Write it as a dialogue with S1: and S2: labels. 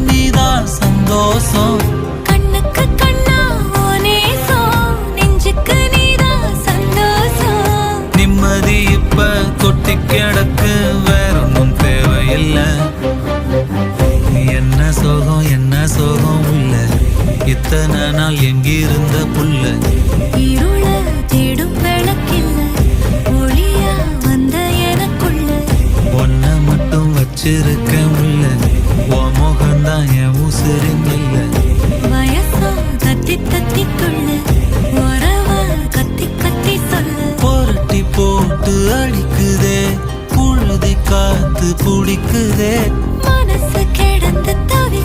S1: நீதான் சந்தோஷம்.
S2: கண்ணுக்கு கண்ணா ஓ நேசம், நெஞ்சுக்கு நீதான் சந்தோஷம்.
S1: நிம்மதி இப்ப கொட்டி கிடக்கு, வேற ஒன்றும் தேவையில்லை. என்ன சோகம் என்ன சோகம் உள்ள, இத்தனை நாள் எங்கிருந்த புல்ல.
S2: இருள தேடும் விளக்கில்ல, ஒளியா வந்த எனக்குள்ள.
S1: ஒன்ன மட்டும் வச்சிருக்க உள்ள, உன் முகம்தான் என் உசிரின் இல்ல.
S2: வயசோ தத்தி தத்திக்குள்ள, உறவா கத்தி கத்தி சொல்ல.
S1: புரட்டி போட்டு அடிக்குதே, புழுதி காத்து பிடிக்குதே.